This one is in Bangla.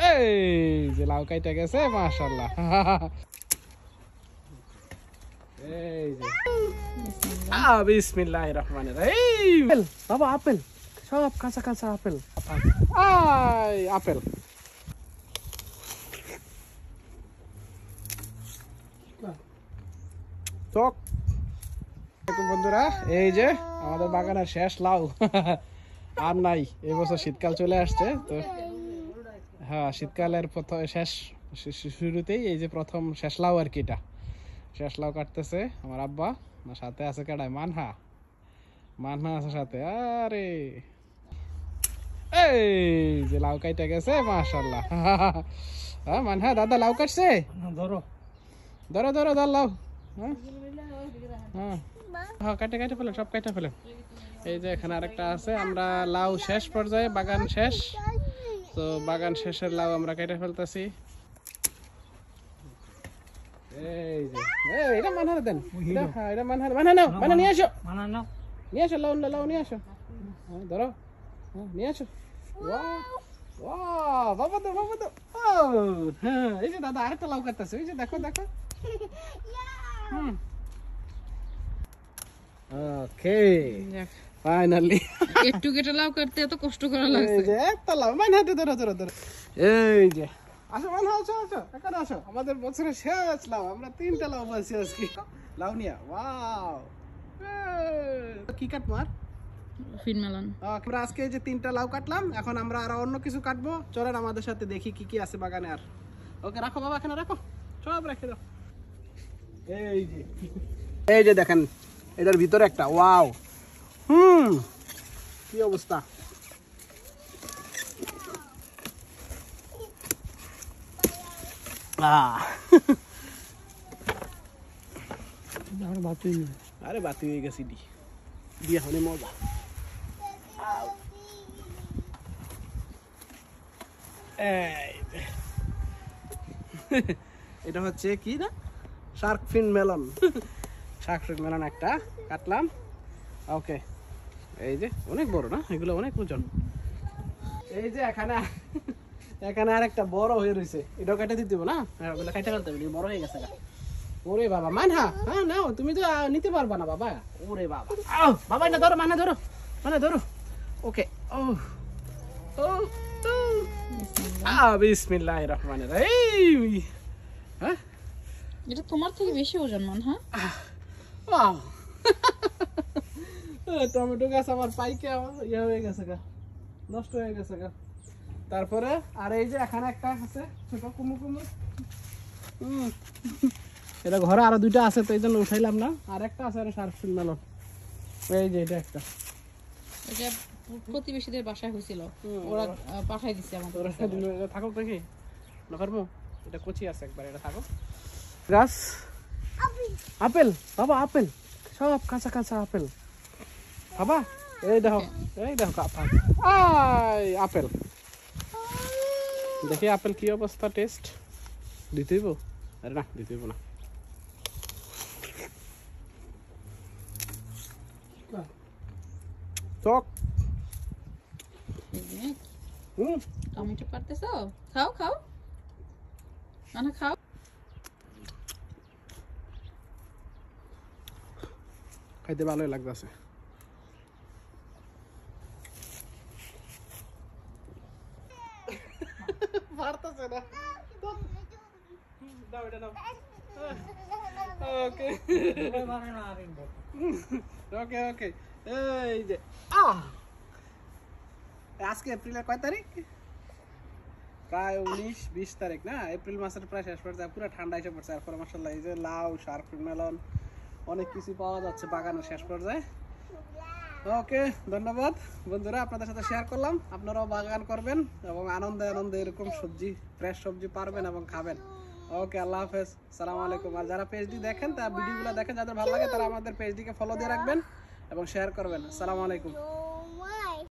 এই যে লাউ কাইটা গেছে মাশাআল্লাহ। এই যে বিসমিল্লাহির রহমানির রহিম। বাবা আপেল, সব কাঁচা কাঁচা আপেল। আপেল চক। বন্ধুরা এই যে আমাদের বাগানের শেষ লাউ আর নাই, এবছর শীতকাল চলে আসছে তো। হ্যাঁ, শীতকালের প্রথম শুরুতেই এই যে প্রথম শেষ লাউ আর কি। এটা শেষ লাউ কাটতেছে আমার আব্বা, সাথে আছে কেডায় মানহা আছে সাথে। আরে এই যে লাউ কাইটা গেছে মাশাআল্লাহ। মানহা দাদা লাউ কাটছে, ধরো ধরো ধরো ধর লাউ। হ্যাঁ কাটে কাটে ফেলেন, সব কাটে ফেলেন। এই যে এখানে আরেকটা আছে। আমরা লাউ শেষ পর্যায়ে, বাগান শেষ তো, বাগান শেষের লাউ আমরা কেটে ফেলতেছি। এই যে এটা মানহারে দেন, এটা মানহারে, মানহা নাও, মানহা নিয়ে আসো, মানহা নাও, নিয়ে আসো লাউ, লাউ নিয়ে আসো। ধরো, নিয়ে আসো। বাবা তো বাবা তো। হ্যাঁ এই যে দাদা আরেকটা লাউ কাটতেছে, এই যে দেখো দেখো। ওকে ফাইনালি একটু কেটে লাউ কাটতে এত কষ্ট করা লাগছে। এই যে একটা লাউ মানহাতে ধরো ধরো ধরো। এই যে আসো মানহা, আসো আসো এখানে আসো। আমাদের বছরের শেষ লাউ, আমরা 3টা লাউ পাচ্ছি আজকে। লাউ নিয়া ওয়াও। কি কাটবো আর? ফিন মেলন। আমরা আজকে এই যে 3টা লাউ কাটলাম, এখন আমরা আরো অন্য কিছু কাটবো। চলেন আমাদের সাথে দেখি কি কি আছে বাগানে। আর ওকে রাখো বাবা, এখানে রাখো, সব রেখে দাও। এই যে দেখেন এটার ভিতরে একটা ওয়াও। কি অবস্থা। আরে বাতি হয়ে গেছে দিয়ে হলে মজা। এটা হচ্ছে কি না, শার্ক ফিন মেলন। শার্ক ফিন মেলন একটা কাটলাম। ওকে এই যে অনেক বড় না, এগুলো অনেক ওজন। এই যে এখানে আরেকটা বড় হয়ে রয়েছে, এটাও কেটে দিতে হবে না, ওগুলো কেটে ফেলতে হবে, বড় হয়ে গেছে। ওরে বাবা মানহা, হ্যাঁ নাও, তুমি তো নিতে পারবা না বাবা। ওরে বাবা, বাবা না ধরো, মানহা ধরো, মানহা ধরো। ওকে বিসমিল্লাহির রহমানির রহিম। হ্যাঁ এটা তোমার থেকে বেশি ওজন মানহা। টমেটো গাছ আমার পাইকে ইয়ে হয়ে গেছে গা, নষ্ট হয়ে গেছে গা। তারপরে আর এই যে এখানে একটা আছে ছোট কুমু কুমু। এটা ঘরে আরো 2টা আছে তো এই জন্য উঠাইলাম না। আর একটা আছে শার্ক ফিন মেলন। এই যে এটা একটা, এটা প্রতিবেশীদের বাসায় হয়েছিল, ওরা পাঠাই দিছে আমাদের। এটা থাকুক দেখি নকরমু, এটা কচি আছে একবার, এটা থাকুক। গাছ আপেল, বাবা আপেল, সব কাঁচা কাঁচা আপেল। বাবা এই দেখো, এই দেখো আপেল। দেখি আপেল কি অবস্থা, টেস্ট দিতে হইব। আরে না দিতে হইব না। চক। টমেটো পারতেছো, খাও খাও মানহা খাও। খাইতে ভালোই লাগতেছে। পারতেছে না, দাও এটা দাও। ওকে ওকে ওকে। এই যে আজকে এপ্রিলের কয় তারিখ? প্রায় 19-20 তারিখ না, এপ্রিল মাসের প্রায় শেষ পর্যায়ে, পুরো ঠান্ডা এসে পড়ছে। এরপরে মাশাআল্লাহ এই যে লাউ, শার্ক ফিন মেলন, অনেক কিছু পাওয়া যাচ্ছে বাগানের শেষ পর্যায়ে। ওকে ধন্যবাদ বন্ধুরা, আপনাদের সাথে শেয়ার করলাম। আপনারাও বাগান করবেন এবং আনন্দে আনন্দে এরকম সবজি, ফ্রেশ সবজি পারবেন এবং খাবেন। ওকে আল্লাহ হাফেজ, সালামু আলাইকুম। আর যারা পেজটি দেখেন, তারা ভিডিওগুলো দেখেন, যাদের ভালো লাগে তারা আমাদের পেজটিকে ফলো দিয়ে রাখবেন এবং শেয়ার করবেন। আসসালামু আলাইকুম।